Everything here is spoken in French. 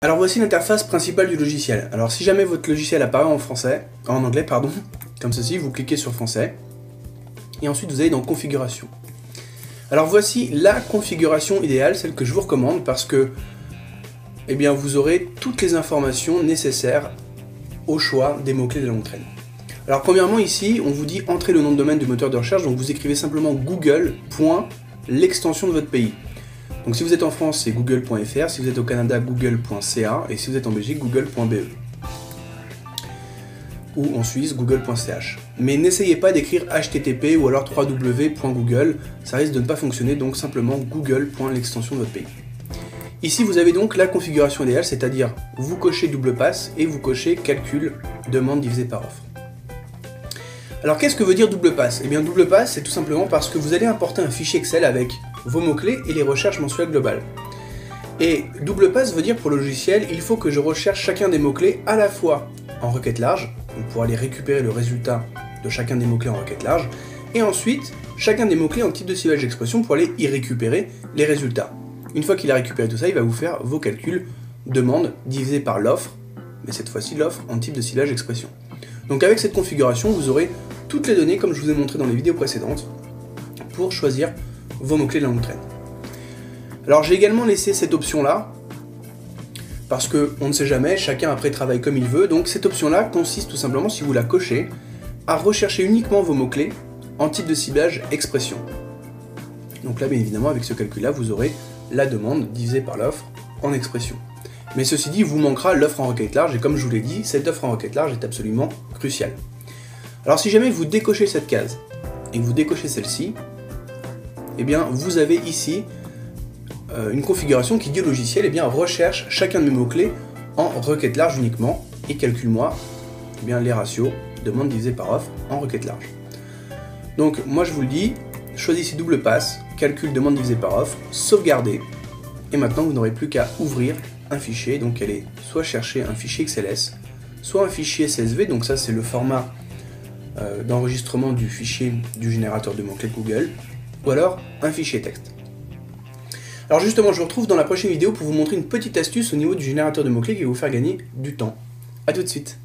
Alors voici l'interface principale du logiciel. Alors si jamais votre logiciel apparaît en anglais, comme ceci, vous cliquez sur français, et ensuite vous allez dans configuration. Alors voici la configuration idéale, celle que je vous recommande, parce que vous aurez toutes les informations nécessaires au choix des mots-clés de la longue traîne. Alors premièrement ici, on vous dit entrer le nom de domaine du moteur de recherche, donc vous écrivez simplement google. L'extension de votre pays. Donc si vous êtes en France, c'est google.fr, si vous êtes au Canada, google.ca, et si vous êtes en Belgique, google.be. Ou en Suisse, google.ch. Mais n'essayez pas d'écrire http ou alors www.google, ça risque de ne pas fonctionner, donc simplement google.l'extension de votre pays. Ici vous avez donc la configuration idéale, c'est-à-dire vous cochez double passe et vous cochez calcul, demande divisé par offre. Alors qu'est-ce que veut dire double passe? Double passe, c'est tout simplement parce que vous allez importer un fichier Excel avec vos mots-clés et les recherches mensuelles globales. Et double passe veut dire pour le logiciel, il faut que je recherche chacun des mots-clés à la fois en requête large, donc pour aller récupérer le résultat de chacun des mots-clés en requête large, et ensuite chacun des mots-clés en type de ciblage d'expression pour aller y récupérer les résultats. Une fois qu'il a récupéré tout ça, il va vous faire vos calculs, demande divisé par l'offre, mais cette fois-ci l'offre en type de ciblage d'expression. Donc avec cette configuration, vous aurez toutes les données comme je vous ai montré dans les vidéos précédentes pour choisir vos mots-clés de la longue traîne. Alors j'ai également laissé cette option là parce que on ne sait jamais, chacun après travaille comme il veut, donc cette option là consiste tout simplement, si vous la cochez, à rechercher uniquement vos mots-clés en type de ciblage expression. Donc là bien évidemment avec ce calcul là vous aurez la demande divisée par l'offre en expression. Mais ceci dit, il vous manquera l'offre en requête large, et comme je vous l'ai dit, cette offre en requête large est absolument cruciale. Alors si jamais vous décochez cette case, et que vous décochez celle-ci, vous avez ici une configuration qui dit au logiciel, recherche chacun de mes mots-clés en requête large uniquement, et calcule-moi les ratios, demande divisé par offre en requête large. Donc moi je vous le dis, choisissez double passe, calcul demande divisé par offre, sauvegardez, et maintenant vous n'aurez plus qu'à ouvrir un fichier, donc allez soit chercher un fichier XLS, soit un fichier CSV, donc ça c'est le format d'enregistrement du fichier du générateur de mots-clés de Google, ou alors un fichier texte. Alors justement, je vous retrouve dans la prochaine vidéo pour vous montrer une petite astuce au niveau du générateur de mots-clés qui va vous faire gagner du temps. A tout de suite.